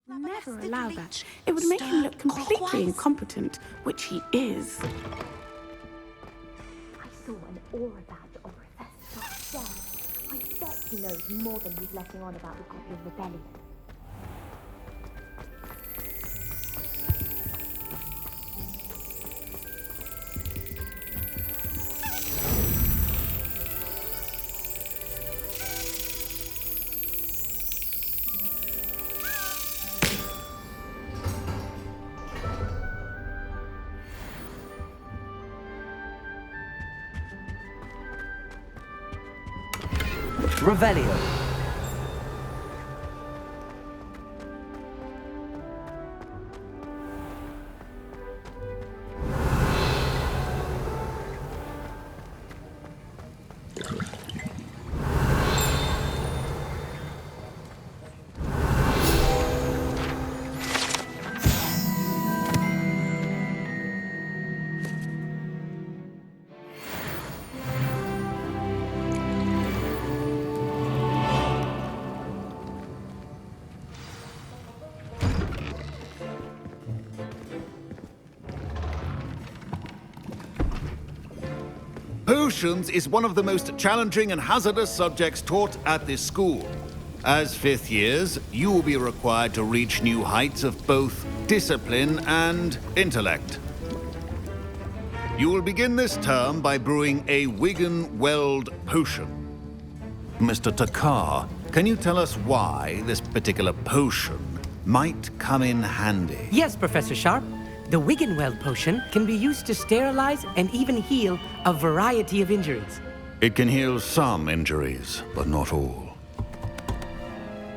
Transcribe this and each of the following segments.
Never allow that. It would make him look completely incompetent, which he is. I saw an aura badge on Professor Sharp's desk. I bet he knows more than he's letting on about the Goblin Rebellion. Revelio. Potions is one of the most challenging and hazardous subjects taught at this school. As fifth years, you will be required to reach new heights of both discipline and intellect. You will begin this term by brewing a Wiggenweld potion. Mr. Takar, can you tell us why this particular potion might come in handy? Yes, Professor Sharp. The Wiggenweld potion can be used to sterilize and even heal a variety of injuries. It can heal some injuries, but not all.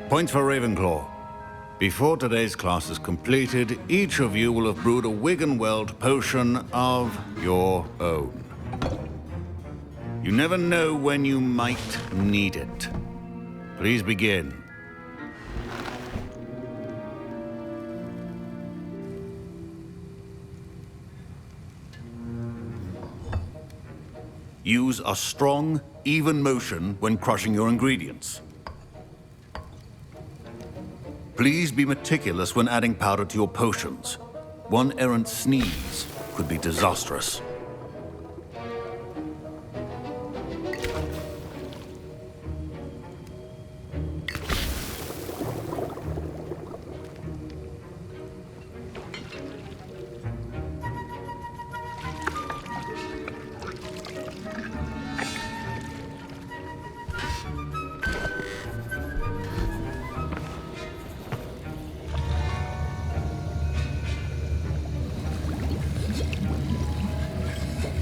Points for Ravenclaw. Before today's class is completed, each of you will have brewed a Wiggenweld potion of your own. You never know when you might need it. Please begin. Use a strong, even motion when crushing your ingredients. Please be meticulous when adding powder to your potions. One errant sneeze could be disastrous.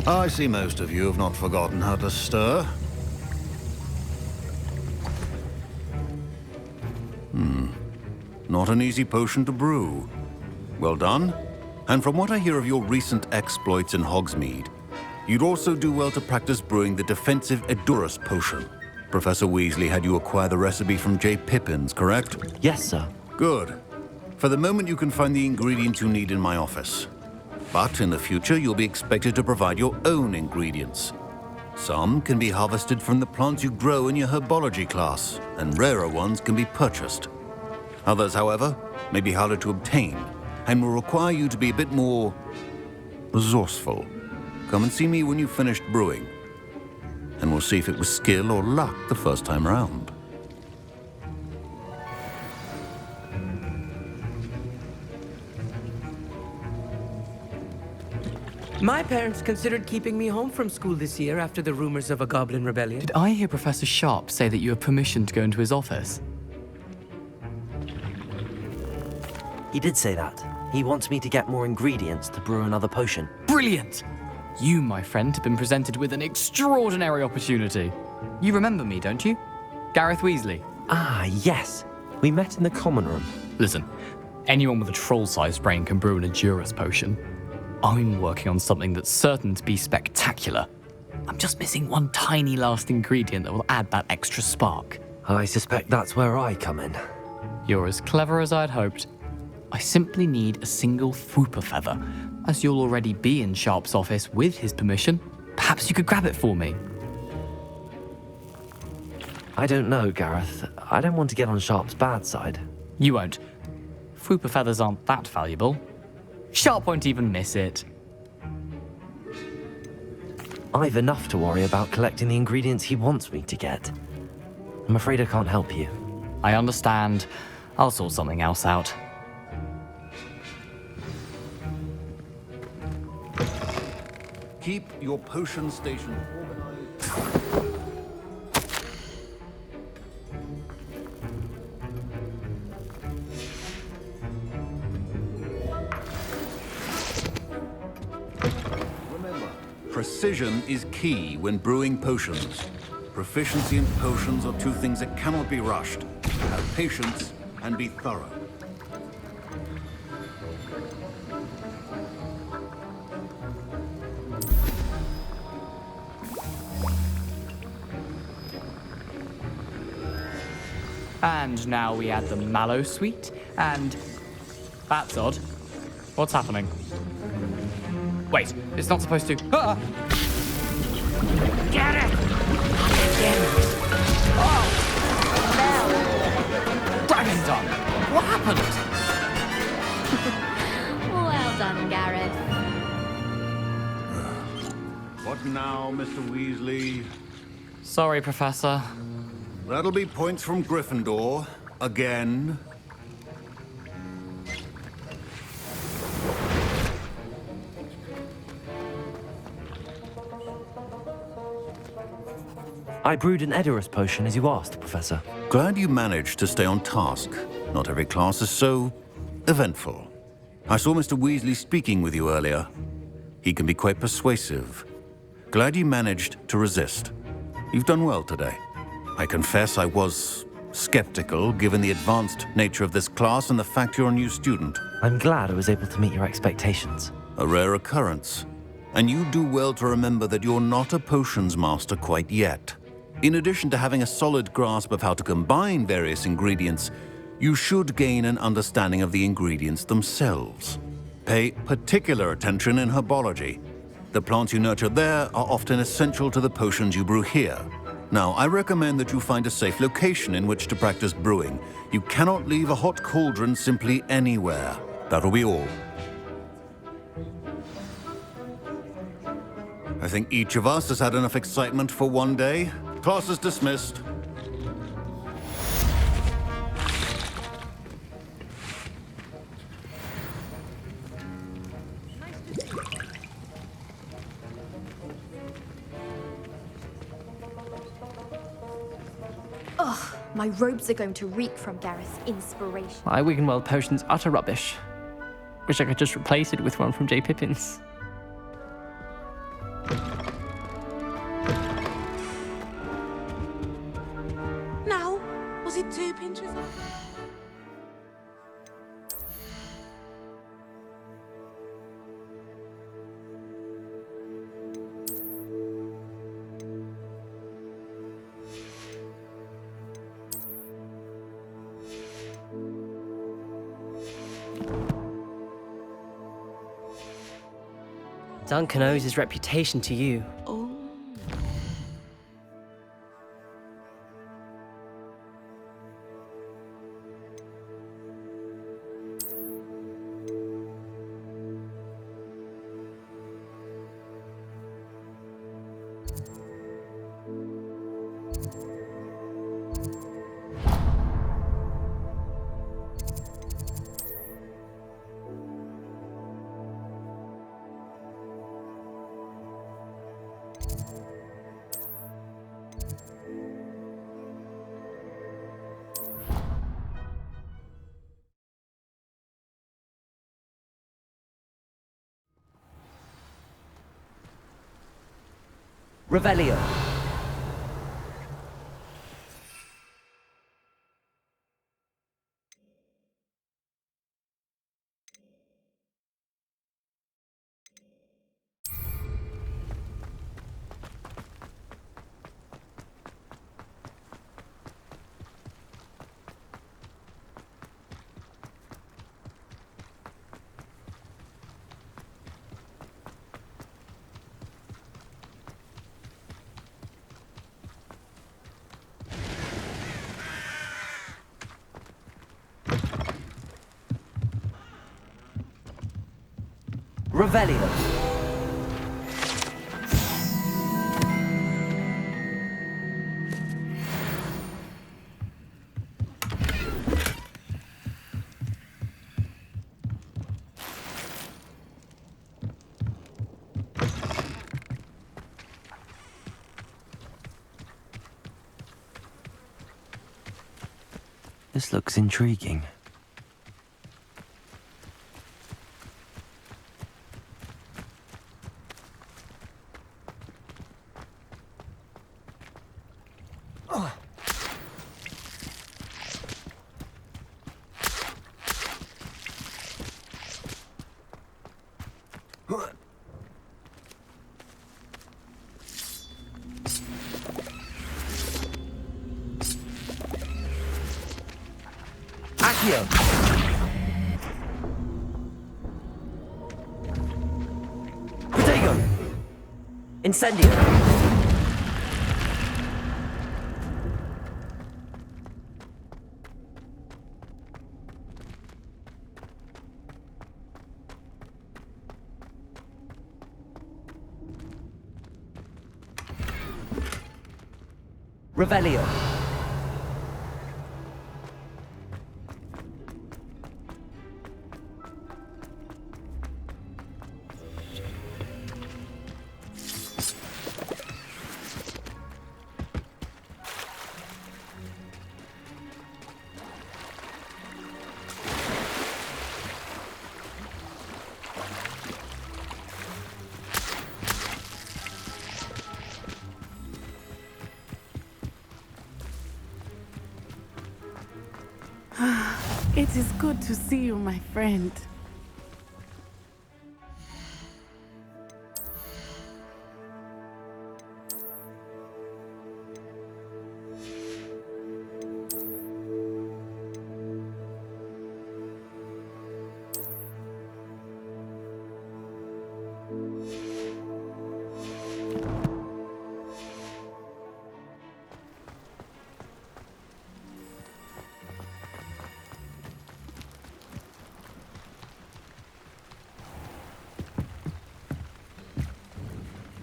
I see most of you have not forgotten how to stir. Not an easy potion to brew. Well done. And from what I hear of your recent exploits in Hogsmeade, you'd also do well to practice brewing the defensive Edurus potion. Professor Weasley had you acquire the recipe from J. Pippins, correct? Yes, sir. Good. For the moment, you can find the ingredients you need in my office. But in the future, you'll be expected to provide your own ingredients. Some can be harvested from the plants you grow in your herbology class, and rarer ones can be purchased. Others, however, may be harder to obtain, and will require you to be a bit more resourceful. Come and see me when you've finished brewing, and we'll see if it was skill or luck the first time round. My parents considered keeping me home from school this year after the rumors of a Goblin Rebellion. Did I hear Professor Sharp say that you have permission to go into his office? He did say that. He wants me to get more ingredients to brew another potion. Brilliant! You, my friend, have been presented with an extraordinary opportunity. You remember me, don't you? Gareth Weasley. Ah, yes. We met in the common room. Listen, anyone with a troll-sized brain can brew an Edurus potion. I'm working on something that's certain to be spectacular. I'm just missing one tiny last ingredient that will add that extra spark. I suspect that's where I come in. You're as clever as I'd hoped. I simply need a single Fwooper feather. As you'll already be in Sharp's office with his permission, perhaps you could grab it for me. I don't know, Gareth. I don't want to get on Sharp's bad side. You won't. swoop of feathers aren't that valuable. Sharp won't even miss it. I've enough to worry about collecting the ingredients he wants me to get. I'm afraid I can't help you. I understand. I'll sort something else out. Keep your potion station organized. Remember, precision is key when brewing potions. Proficiency in potions are two things that cannot be rushed. Have patience and be thorough. And now we add the mallow sweet, and... That's odd. What's happening? Wait, it's not supposed to... Ah! Get it! Dragon Tongue! What happened? Well done, Gareth. What now, Mr. Weasley? Sorry, Professor. That'll be points from Gryffindor. Again. I brewed an Edurus potion as you asked, Professor. Glad you managed to stay on task. Not every class is so eventful. I saw Mr. Weasley speaking with you earlier. He can be quite persuasive. Glad you managed to resist. You've done well today. I confess I was skeptical, given the advanced nature of this class and the fact you're a new student. I'm glad I was able to meet your expectations. A rare occurrence. And you do well to remember that you're not a potions master quite yet. In addition to having a solid grasp of how to combine various ingredients, you should gain an understanding of the ingredients themselves. Pay particular attention in herbology. The plants you nurture there are often essential to the potions you brew here. Now, I recommend that you find a safe location in which to practice brewing. You cannot leave a hot cauldron simply anywhere. That'll be all. I think each of us has had enough excitement for one day. Class is dismissed. My robes are going to reek from Gareth's inspiration. My Wiggenweld potion's utter rubbish. Wish I could just replace it with one from J. Pippin's. Now, was it 2 pinches? Duncan owes his reputation to you. Oh. Revelio. Revelio. This looks intriguing. Accio! Protego! Incendio! Revelio! It is good to see you, my friend.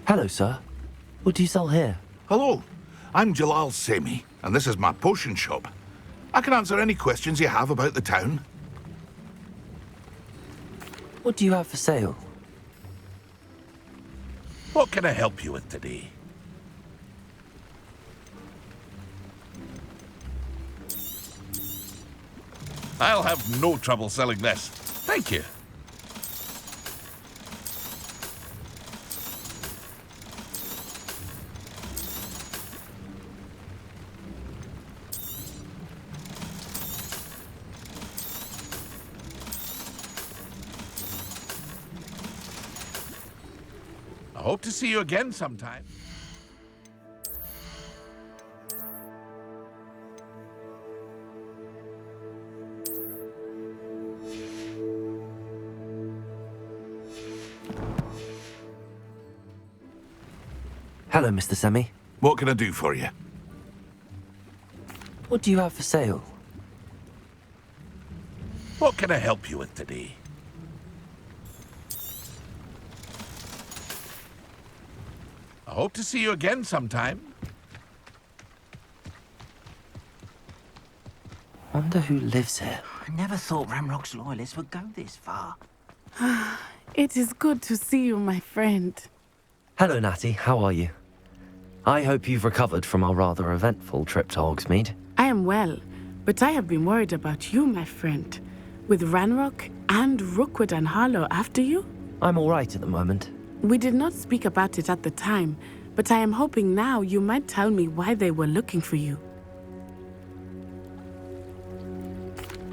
Hello, sir. What do you sell here? Hello, I'm Jalal Semi, and this is my potion shop. I can answer any questions you have about the town. What do you have for sale? What can I help you with today? I'll have no trouble selling this. Thank you. I hope to see you again sometime. Hello, Mr. Semi. What can I do for you? What do you have for sale? What can I help you with today? I hope to see you again sometime. Wonder who lives here. I never thought Ramrock's loyalists would go this far. It is good to see you, my friend. Hello, Natty. How are you? I hope you've recovered from our rather eventful trip to Hogsmeade. I am well, but I have been worried about you, my friend. With Ranrock and Rookwood and Harlow after you? I'm all right at the moment. We did not speak about it at the time, but I am hoping now you might tell me why they were looking for you.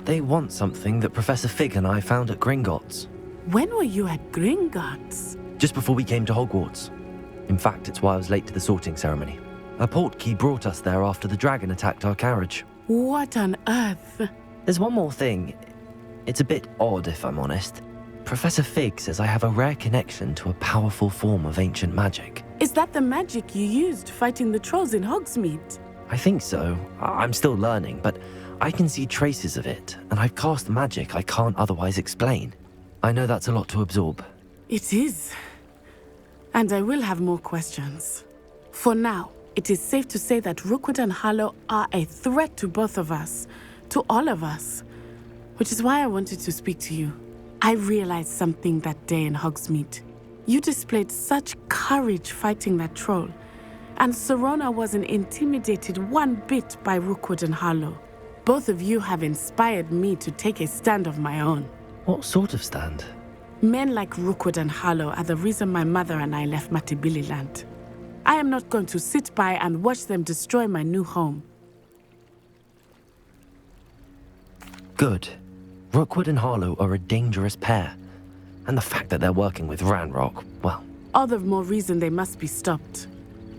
They want something that Professor Fig and I found at Gringotts. When were you at Gringotts? Just before we came to Hogwarts. In fact, it's why I was late to the sorting ceremony. A portkey brought us there after the dragon attacked our carriage. What on earth? There's one more thing. It's a bit odd, if I'm honest. Professor Fig says I have a rare connection to a powerful form of ancient magic. Is that the magic you used fighting the trolls in Hogsmeade? I think so. I'm still learning, but I can see traces of it, and I've cast magic I can't otherwise explain. I know that's a lot to absorb. It is. And I will have more questions. For now, it is safe to say that Rookwood and Harlow are a threat to both of us, to all of us. Which is why I wanted to speak to you. I realized something that day in Hogsmeade. You displayed such courage fighting that troll, and Serona wasn't intimidated one bit by Rookwood and Harlow. Both of you have inspired me to take a stand of my own. What sort of stand? Men like Rookwood and Harlow are the reason my mother and I left Matabeleland. I am not going to sit by and watch them destroy my new home. Good. Rookwood and Harlow are a dangerous pair. And the fact that they're working with Ranrock, well... All the more reason they must be stopped.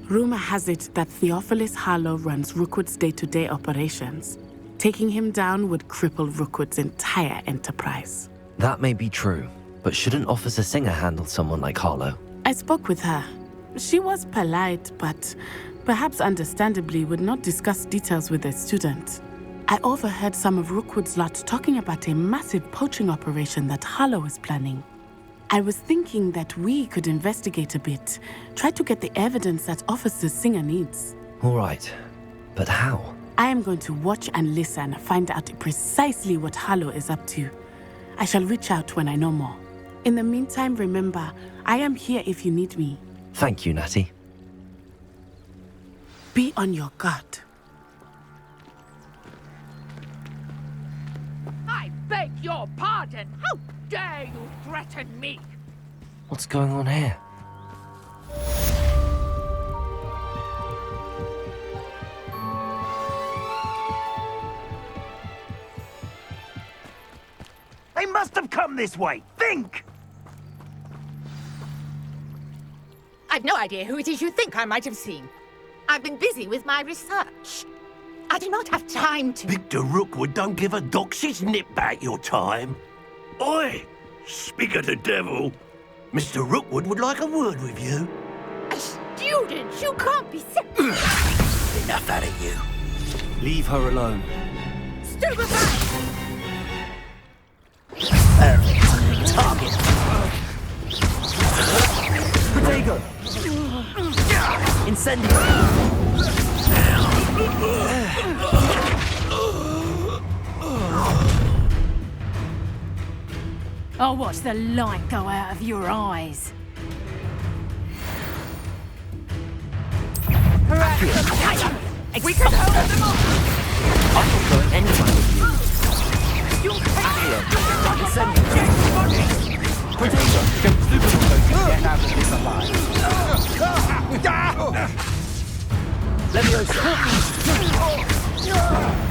Rumor has it that Theophilus Harlow runs Rookwood's day-to-day operations. Taking him down would cripple Rookwood's entire enterprise. That may be true, but shouldn't Officer Singer handle someone like Harlow? I spoke with her. She was polite, but perhaps understandably would not discuss details with a student. I overheard some of Rookwood's lot talking about a massive poaching operation that Harlow is planning. I was thinking that we could investigate a bit, try to get the evidence that Officer Singer needs. All right, but how? I am going to watch and listen, find out precisely what Harlow is up to. I shall reach out when I know more. In the meantime, remember, I am here if you need me. Thank you, Natty. Be on your guard. I beg your pardon! How dare you threaten me? What's going on here? They must have come this way. Think! I've no idea who it is you think I might have seen. I've been busy with my research. I do not have time to... Victor Rookwood don't give a doxy's nip back your time. Oi! Speak of the devil. Mr. Rookwood would like a word with you. A student? You can't be sick. Enough out of you. Leave her alone. Stupefy! Target. Protego. Incendio. I'll watch the light go out of your eyes. We can hold them off! I'm not going anywhere with you.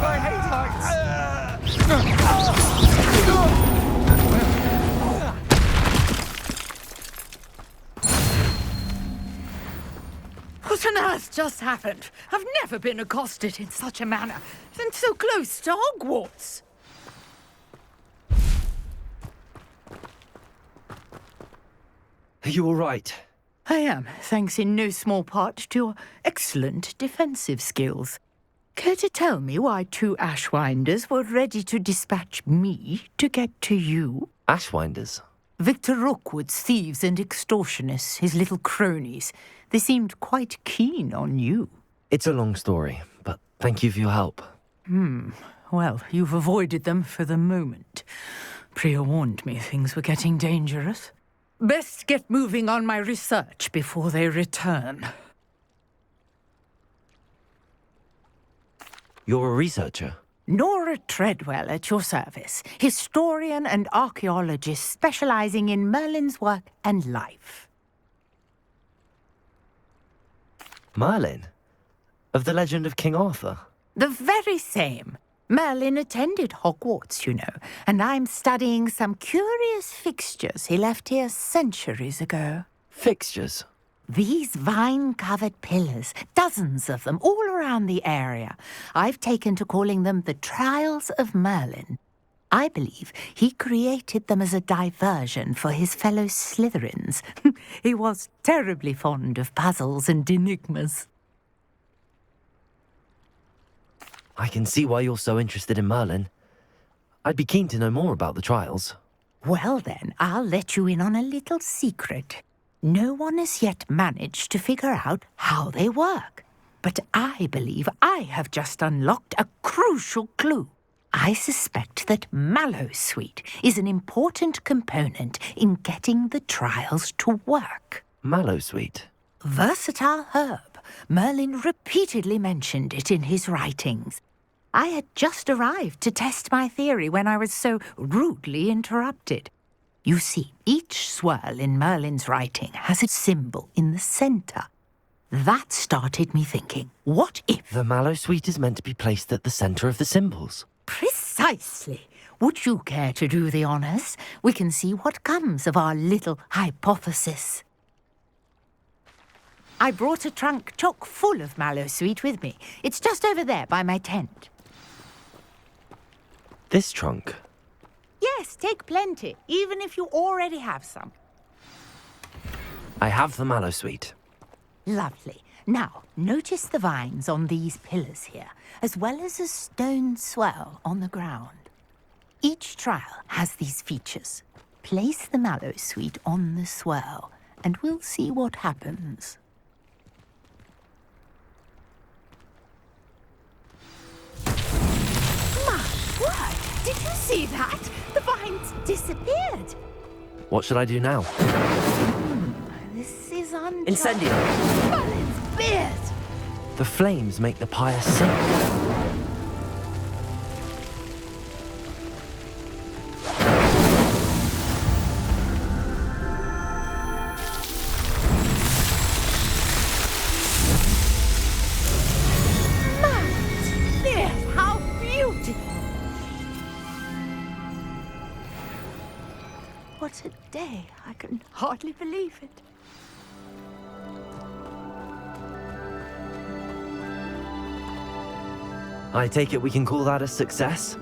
I hate lights. What on earth just happened? I've never been accosted in such a manner, and so close to Hogwarts. Are you all right? I am, thanks in no small part to your excellent defensive skills. Care to tell me why two Ashwinders were ready to dispatch me to get to you? Ashwinders? Victor Rookwood's thieves and extortionists, his little cronies. They seemed quite keen on you. It's a long story, but thank you for your help. Well, you've avoided them for the moment. Priya warned me things were getting dangerous. Best get moving on my research before they return. You're a researcher? Nora Treadwell at your service, historian and archaeologist specializing in Merlin's work and life. Merlin? Of the legend of King Arthur? The very same. Merlin attended Hogwarts, you know, and I'm studying some curious fixtures he left here centuries ago. Fixtures? These vine-covered pillars, dozens of them, all around the area. I've taken to calling them the Trials of Merlin. I believe he created them as a diversion for his fellow Slytherins. He was terribly fond of puzzles and enigmas. I can see why you're so interested in Merlin. I'd be keen to know more about the trials. Well then, I'll let you in on a little secret. No one has yet managed to figure out how they work. But I believe I have just unlocked a crucial clue. I suspect that mallowsweet is an important component in getting the trials to work. Mallowsweet? Versatile herb. Merlin repeatedly mentioned it in his writings. I had just arrived to test my theory when I was so rudely interrupted. You see, each swirl in Merlin's writing has a symbol in the centre. That started me thinking, what if... The mallowsweet is meant to be placed at the centre of the symbols. Precisely. Would you care to do the honours? We can see what comes of our little hypothesis. I brought a trunk chock full of mallowsweet with me. It's just over there by my tent. This trunk? Yes, take plenty, even if you already have some. I have the mallowsweet. Lovely. Now, notice the vines on these pillars here, as well as a stone swell on the ground. Each trial has these features. Place the mallowsweet on the swell, and we'll see what happens. My word! Did you see that? The vines disappeared. What should I do now? This is unjust. Incendio! Merlin's beard! The flames make the pyre sink. Merlin's beard! How beautiful! What a day. I can hardly believe it. I take it we can call that a success?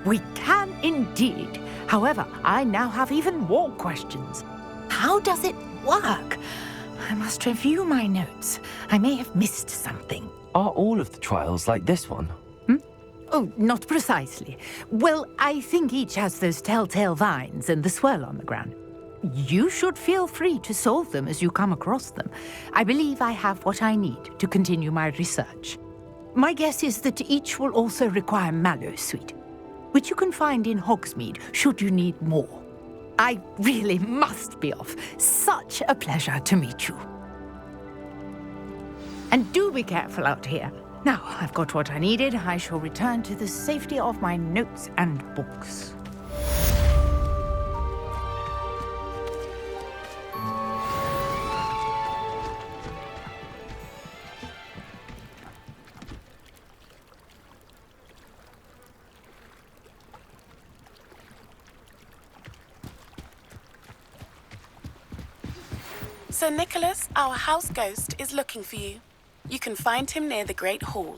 We can indeed. However, I now have even more questions. How does it work? I must review my notes. I may have missed something. Are all of the trials like this one? Oh, not precisely. Well, I think each has those telltale vines and the swirl on the ground. You should feel free to solve them as you come across them. I believe I have what I need to continue my research. My guess is that each will also require mallowsweet, which you can find in Hogsmeade should you need more. I really must be off. Such a pleasure to meet you. And do be careful out here. Now I've got what I needed, I shall return to the safety of my notes and books. Sir Nicholas, our house ghost, is looking for you. You can find him near the Great Hall.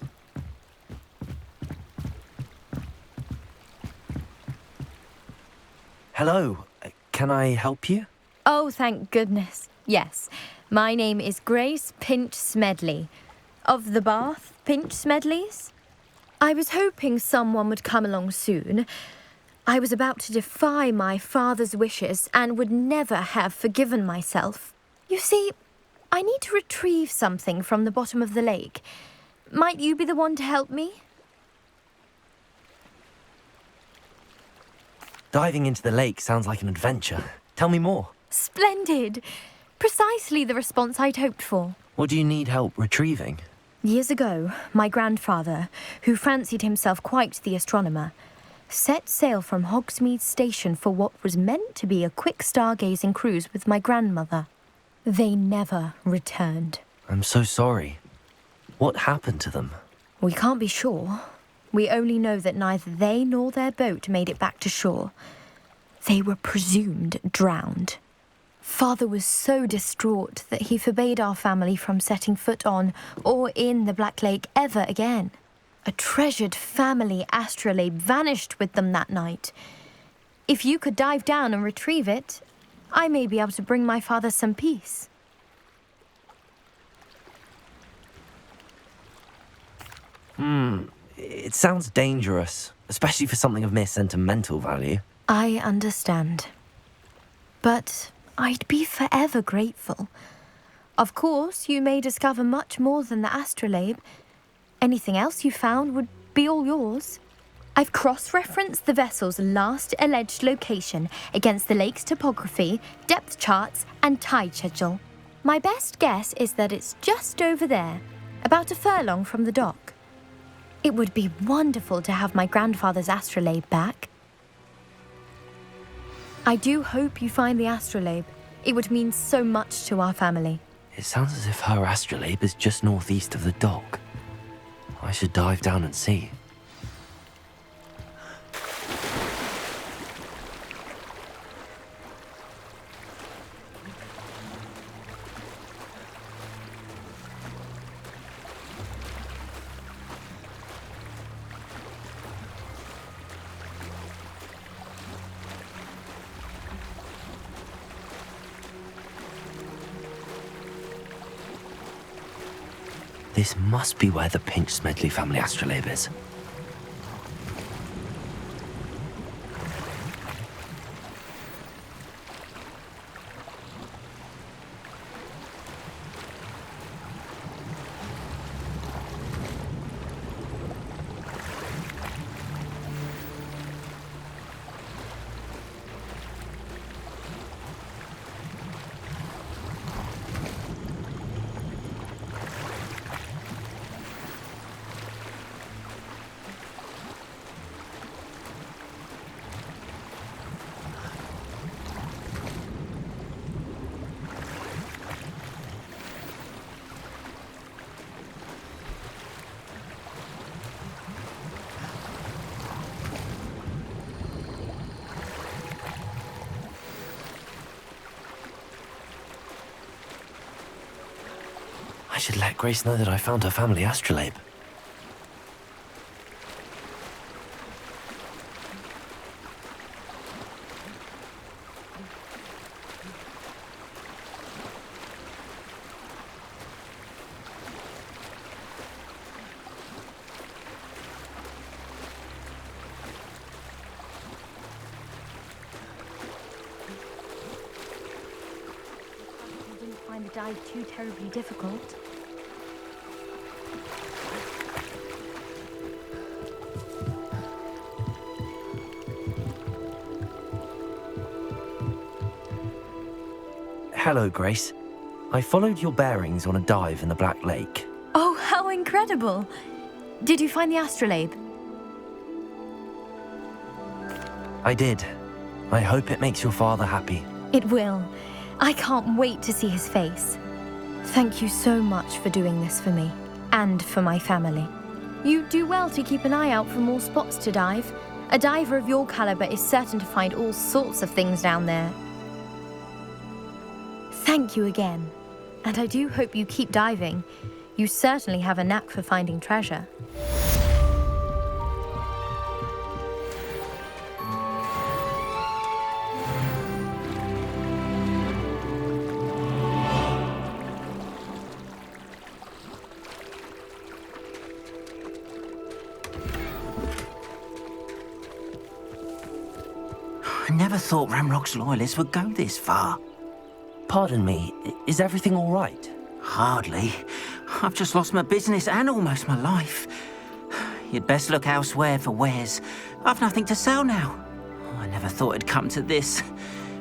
Hello. Can I help you? Oh, thank goodness. Yes. My name is Grace Pinch Smedley. Of the Bath Pinch Smedleys. I was hoping someone would come along soon. I was about to defy my father's wishes and would never have forgiven myself. You see, I need to retrieve something from the bottom of the lake. Might you be the one to help me? Diving into the lake sounds like an adventure. Tell me more. Splendid! Precisely the response I'd hoped for. What do you need help retrieving? Years ago, my grandfather, who fancied himself quite the astronomer, set sail from Hogsmeade Station for what was meant to be a quick stargazing cruise with my grandmother. They never returned. I'm so sorry. What happened to them? We can't be sure. We only know that neither they nor their boat made it back to shore. They were presumed drowned. Father was so distraught that he forbade our family from setting foot on or in the Black Lake ever again. A treasured family astrolabe vanished with them that night. If you could dive down and retrieve it, I may be able to bring my father some peace. It sounds dangerous, especially for something of mere sentimental value. I understand. but I'd be forever grateful. Of course, you may discover much more than the astrolabe. Anything else you found would be all yours. I've cross-referenced the vessel's last alleged location against the lake's topography, depth charts, and tide schedule. My best guess is that it's just over there, about a furlong from the dock. It would be wonderful to have my grandfather's astrolabe back. I do hope you find the astrolabe. It would mean so much to our family. It sounds as if her astrolabe is just northeast of the dock. I should dive down and see. This must be where the Pinch Smedley family astrolabe is. I should let Grace know that I found her family astrolabe. I didn't find the dive too terribly difficult. Hello, Grace. I followed your bearings on a dive in the Black Lake. Oh, how incredible! Did you find the astrolabe? I did. I hope it makes your father happy. It will. I can't wait to see his face. Thank you so much for doing this for me, and for my family. You do well to keep an eye out for more spots to dive. A diver of your caliber is certain to find all sorts of things down there. Thank you again, and I do hope you keep diving. You certainly have a knack for finding treasure. I never thought Ramrock's loyalists would go this far. Pardon me, is everything all right? Hardly. I've just lost my business and almost my life. You'd best look elsewhere for wares. I've nothing to sell now. I never thought it'd come to this.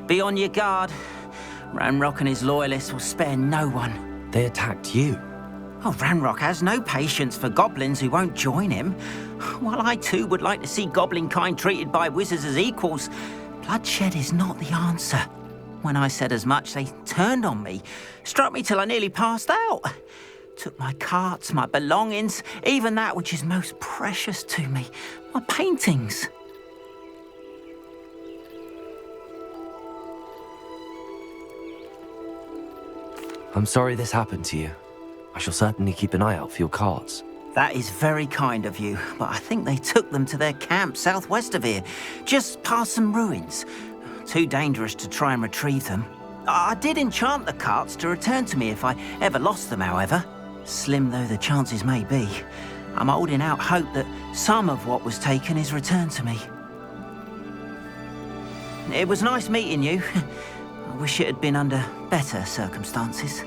Be on your guard. Ramrock and his loyalists will spare no one. They attacked you. Oh, Ramrock has no patience for goblins who won't join him. While I too would like to see goblin kind treated by wizards as equals, bloodshed is not the answer. When I said as much, they turned on me, struck me till I nearly passed out. Took my carts, my belongings, even that which is most precious to me, my paintings. I'm sorry this happened to you. I shall certainly keep an eye out for your carts. That is very kind of you, but I think they took them to their camp southwest of here, just past some ruins. Too dangerous to try and retrieve them. I did enchant the carts to return to me if I ever lost them, however. Slim though the chances may be, I'm holding out hope that some of what was taken is returned to me. It was nice meeting you. I wish it had been under better circumstances.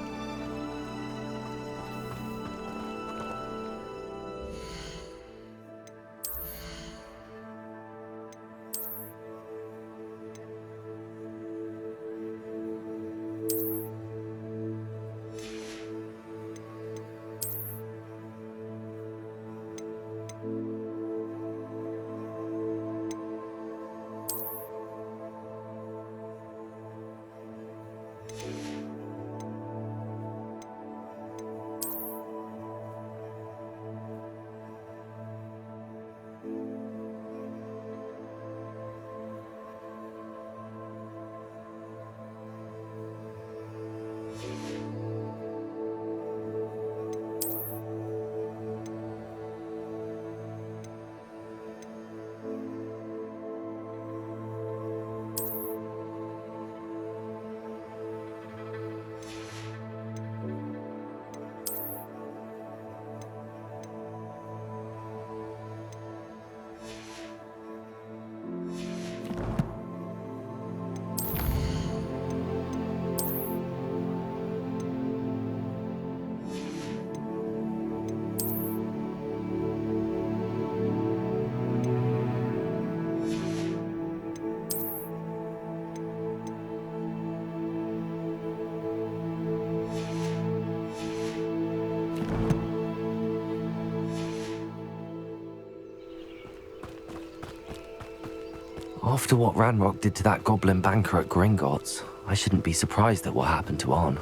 After what Ranrock did to that goblin banker at Gringotts, I shouldn't be surprised at what happened to Arn.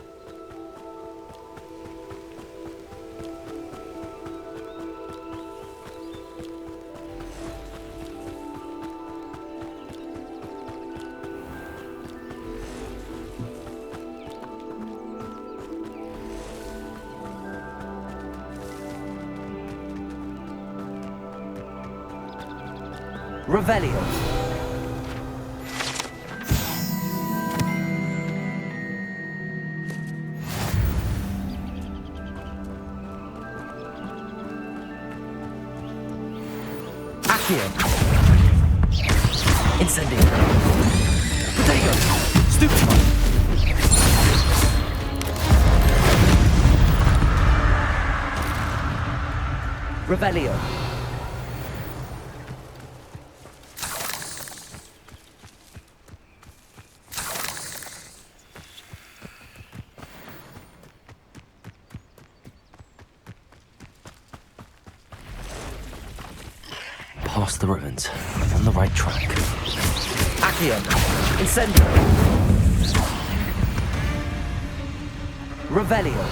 Revelio. Incendio. Potato. Stupefy. Revelio. Past the ruins. I'm on the right track. Accio. Incendio. Revelio.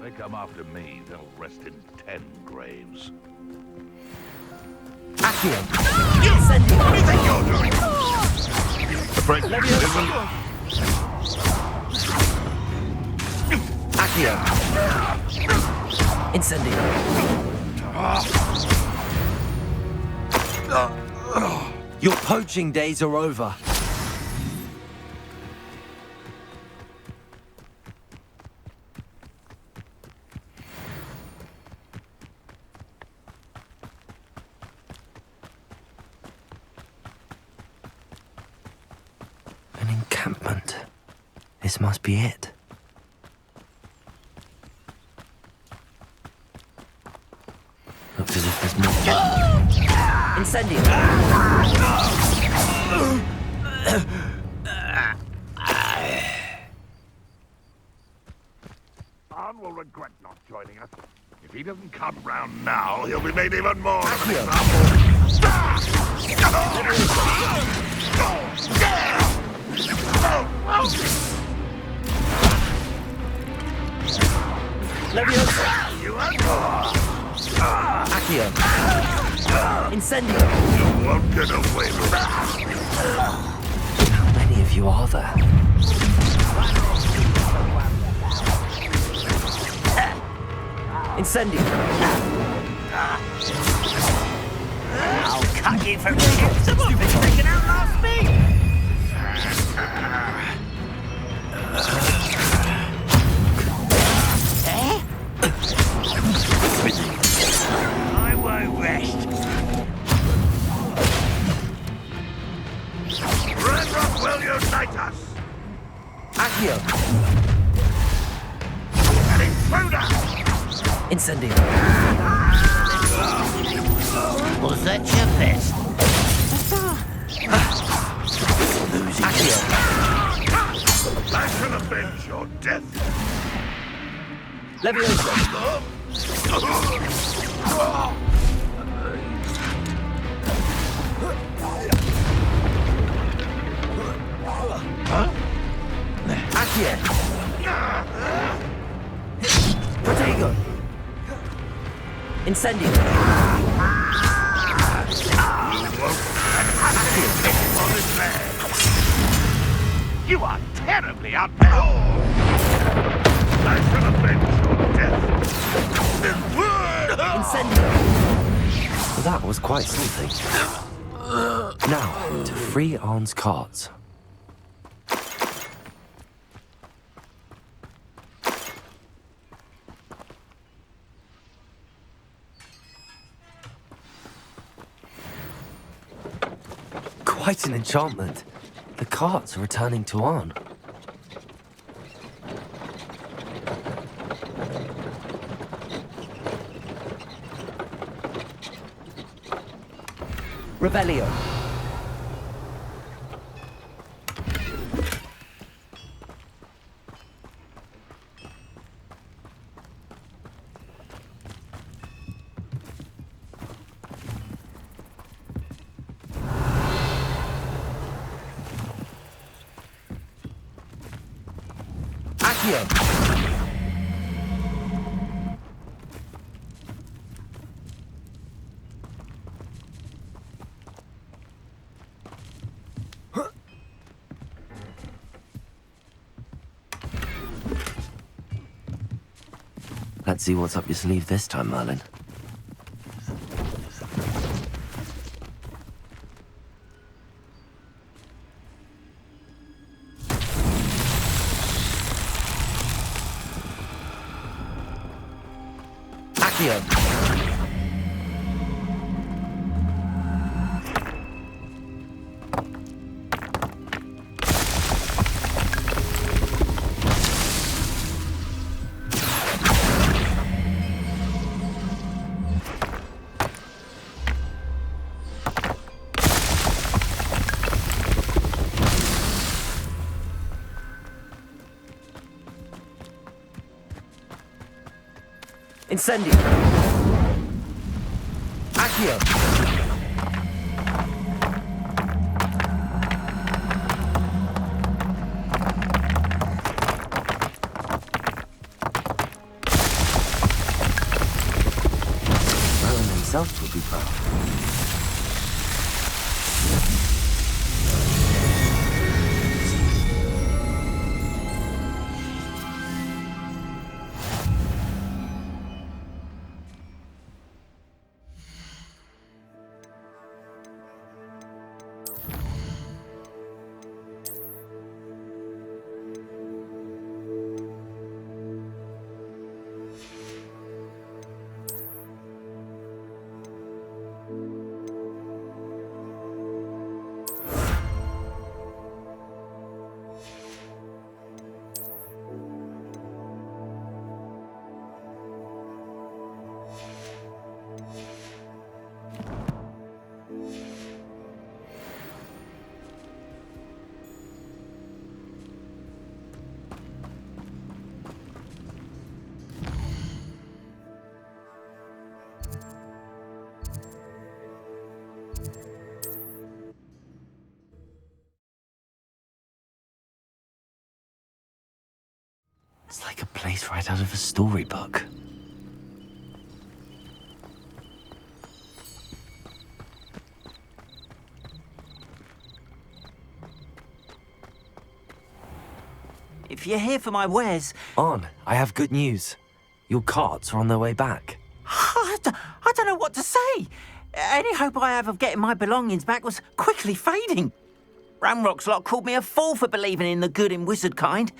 They come after me, they'll rest in 10 graves. Accio. Incendio. What do you think you're doing? Afraid it isn't. Accio. Incendio. Your poaching days are over. An encampment. This must be it. Looks as if there's more. Incendio. Arn will regret not joining us. If he doesn't come round now, he'll be made even more of an example. Leviosa. You and more. Accio. Incendio. You won't get away with that. How many of you are there? Incendio. I'll cut you from chips. Someone's been taken out last week. Accio! An intruder! Incendio! Was that your best? Accio! I shall avenge your death. Leviosa! Accio! Protego! Incendio! You are terribly outnumbered. I shall avenge your death. Incendio! That was quite something. Now, to free Arn's cards. Quite an enchantment. The carts are returning to Arn. Revelio. Accio. Let's see what's up your sleeve this time, Merlin. Accio. Incendio! Accio! Merlin himself will be proud. It's like a place right out of a storybook. If you're here for my wares... Arn, I have good news. Your carts are on their way back. I don't know what to say. Any hope I have of getting my belongings back was quickly fading. Ramrock's lot called me a fool for believing in the good in wizard kind.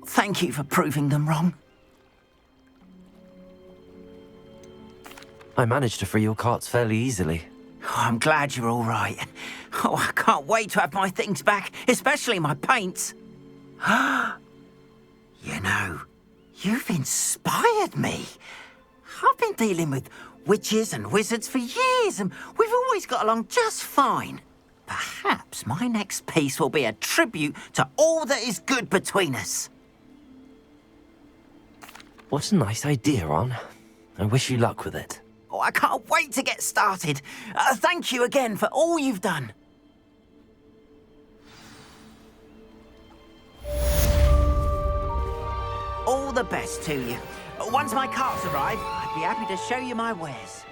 Thank you for proving them wrong. I managed to free your carts fairly easily. Oh, I'm glad you're all right. Oh, I can't wait to have my things back, especially my paints. You know, you've inspired me. I've been dealing with witches and wizards for years, and we've always got along just fine. Perhaps my next piece will be a tribute to all that is good between us. What a nice idea, Ron. I wish you luck with it. Oh, I can't wait to get started. Thank you again for all you've done. All the best to you. Once my carts arrive, I'd be happy to show you my wares.